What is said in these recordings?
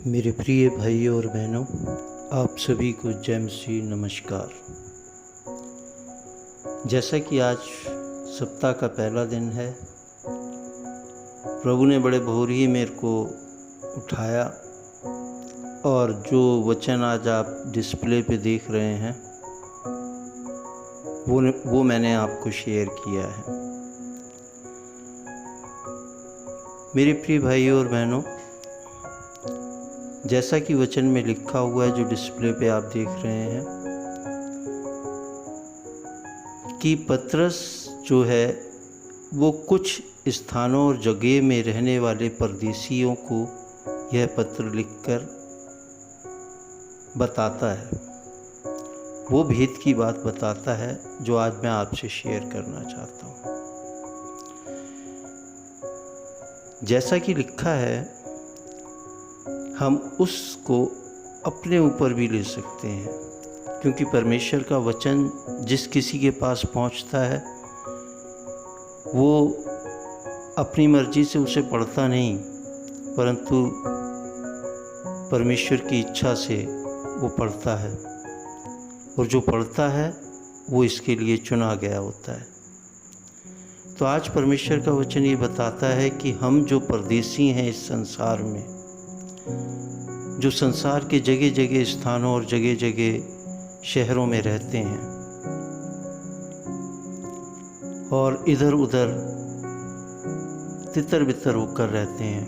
मेरे प्रिय भाइयों और बहनों, आप सभी को जय मसीह नमस्कार। जैसा कि आज सप्ताह का पहला दिन है, प्रभु ने बड़े भोर ही मेरे को उठाया और जो वचन आज आप डिस्प्ले पे देख रहे हैं वो मैंने आपको शेयर किया है। मेरे प्रिय भाइयों और बहनों, जैसा कि वचन में लिखा हुआ है, जो डिस्प्ले पे आप देख रहे हैं, कि पतरस जो है वो कुछ स्थानों और जगह में रहने वाले परदेशियों को यह पत्र लिखकर बताता है, वो भेद की बात बताता है जो आज मैं आपसे शेयर करना चाहता हूँ। जैसा कि लिखा है, हम उसको अपने ऊपर भी ले सकते हैं, क्योंकि परमेश्वर का वचन जिस किसी के पास पहुंचता है वो अपनी मर्जी से उसे पढ़ता नहीं, परंतु परमेश्वर की इच्छा से वो पढ़ता है, और जो पढ़ता है वो इसके लिए चुना गया होता है। तो आज परमेश्वर का वचन ये बताता है कि हम जो परदेसी हैं इस संसार में, जो संसार के जगह जगह स्थानों और जगह जगह शहरों में रहते हैं और इधर उधर तितर बितर होकर रहते हैं,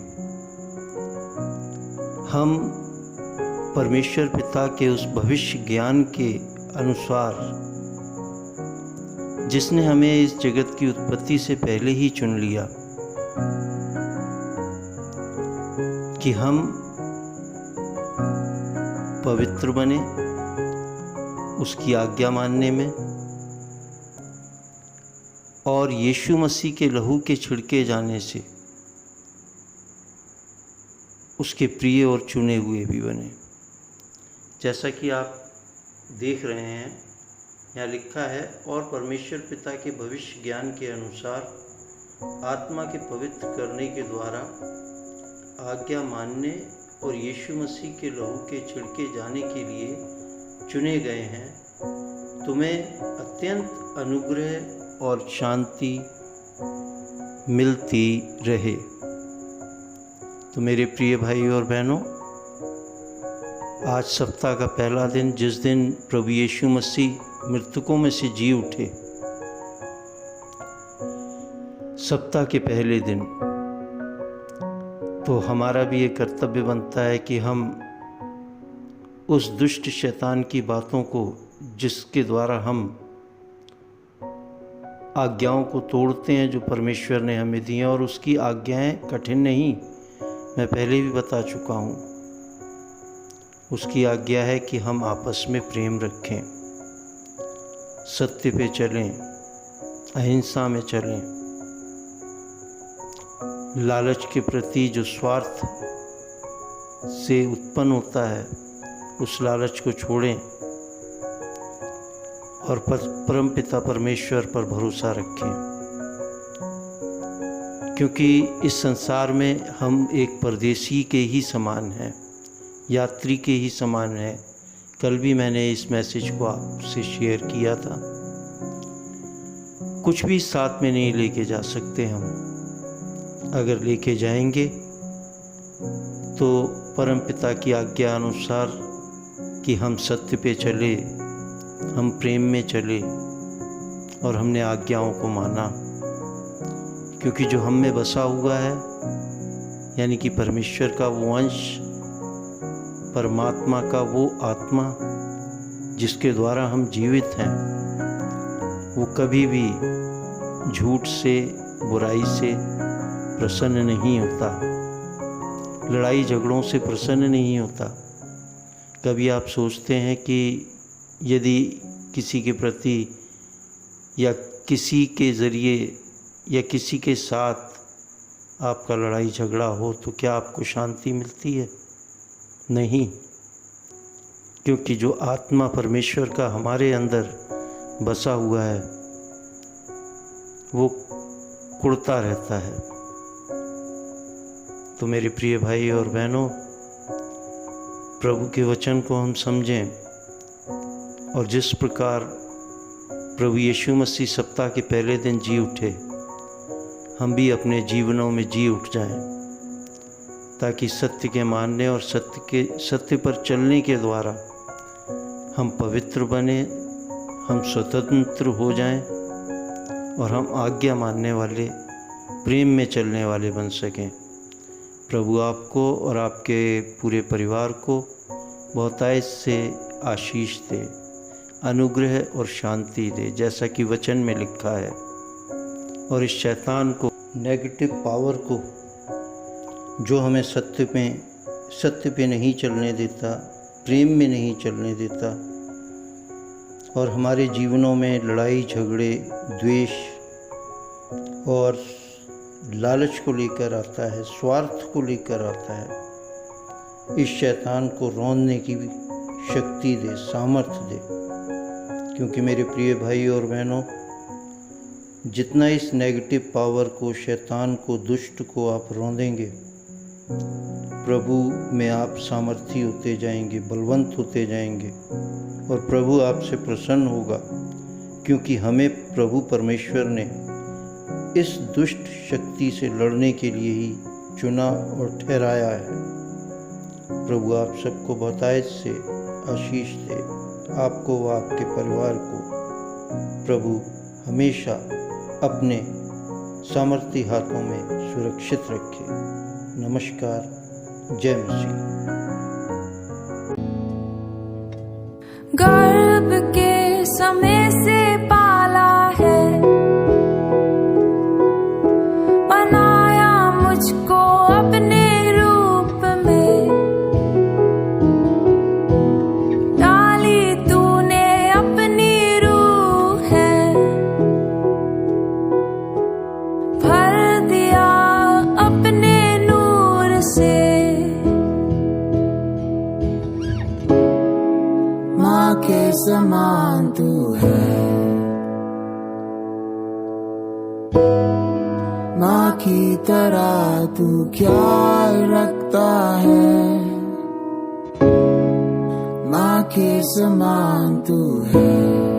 हम परमेश्वर पिता के उस भविष्य ज्ञान के अनुसार, जिसने हमें इस जगत की उत्पत्ति से पहले ही चुन लिया कि हम पवित्र बने उसकी आज्ञा मानने में, और यीशु मसीह के लहू के छिड़के जाने से उसके प्रिय और चुने हुए भी बने। जैसा कि आप देख रहे हैं, यहाँ लिखा है, और परमेश्वर पिता के भविष्य ज्ञान के अनुसार आत्मा के पवित्र करने के द्वारा आज्ञा मानने और यीशु मसीह के लहू के छिड़के जाने के लिए चुने गए हैं, तुम्हें अत्यंत अनुग्रह और शांति मिलती रहे। तो मेरे प्रिय भाई और बहनों, आज सप्ताह का पहला दिन, जिस दिन प्रभु यीशु मसीह मृतकों में से जी उठे, सप्ताह के पहले दिन, तो हमारा भी ये कर्तव्य बनता है कि हम उस दुष्ट शैतान की बातों को, जिसके द्वारा हम आज्ञाओं को तोड़ते हैं जो परमेश्वर ने हमें दी हैं, और उसकी आज्ञाएं कठिन नहीं, मैं पहले भी बता चुका हूँ। उसकी आज्ञा है कि हम आपस में प्रेम रखें, सत्य पे चलें, अहिंसा में चलें, लालच के प्रति जो स्वार्थ से उत्पन्न होता है उस लालच को छोड़ें, और परम पिता परमेश्वर पर भरोसा रखें, क्योंकि इस संसार में हम एक परदेसी के ही समान हैं, यात्री के ही समान हैं। कल भी मैंने इस मैसेज को आपसे शेयर किया था। कुछ भी साथ में नहीं लेके जा सकते हम, अगर लेके जाएंगे तो परम पिता की आज्ञा अनुसार कि हम सत्य पे चले, हम प्रेम में चले, और हमने आज्ञाओं को माना, क्योंकि जो हम में बसा हुआ है, यानी कि परमेश्वर का वो अंश, परमात्मा का वो आत्मा जिसके द्वारा हम जीवित हैं, वो कभी भी झूठ से, बुराई से प्रसन्न नहीं होता, लड़ाई झगड़ों से प्रसन्न नहीं होता। कभी आप सोचते हैं कि यदि किसी के प्रति या किसी के ज़रिए या किसी के साथ आपका लड़ाई झगड़ा हो तो क्या आपको शांति मिलती है? नहीं, क्योंकि जो आत्मा परमेश्वर का हमारे अंदर बसा हुआ है वो कुढ़ता रहता है। तो मेरे प्रिय भाई और बहनों, प्रभु के वचन को हम समझें और जिस प्रकार प्रभु यीशु मसीह सप्ताह के पहले दिन जी उठे, हम भी अपने जीवनों में जी उठ जाएं, ताकि सत्य के मानने और सत्य पर चलने के द्वारा हम पवित्र बने, हम स्वतंत्र हो जाएं और हम आज्ञा मानने वाले, प्रेम में चलने वाले बन सकें। प्रभु आपको और आपके पूरे परिवार को बहुतायत से आशीष दे, अनुग्रह और शांति दे, जैसा कि वचन में लिखा है। और इस शैतान को, नेगेटिव पावर को, जो हमें सत्य पे नहीं चलने देता, प्रेम में नहीं चलने देता और हमारे जीवनों में लड़ाई झगड़े, द्वेष और लालच को लेकर आता है, स्वार्थ को लेकर आता है, इस शैतान को रौंदने की शक्ति दे, सामर्थ्य दे। क्योंकि मेरे प्रिय भाई और बहनों, जितना इस नेगेटिव पावर को, शैतान को, दुष्ट को आप रौंदेंगे, प्रभु में आप सामर्थी होते जाएंगे, बलवंत होते जाएंगे और प्रभु आपसे प्रसन्न होगा। क्योंकि हमें प्रभु परमेश्वर ने इस दुष्ट शक्ति से लड़ने के लिए ही चुना और ठहराया है। प्रभु आप सबको बहुतायत से आशीष दे, आपको व आपके परिवार को प्रभु हमेशा अपने सामर्थी हाथों में सुरक्षित रखे। नमस्कार, जय मसीह। गर्भ के समय से पाला है, बनाया मुझको अपने रूप में, डाली तूने अपनी रूह है, भर दिया अपने नूर से। माँ के समान तू है, माँ की तरह तू ख्याल रखता है, माँ के समान तू है।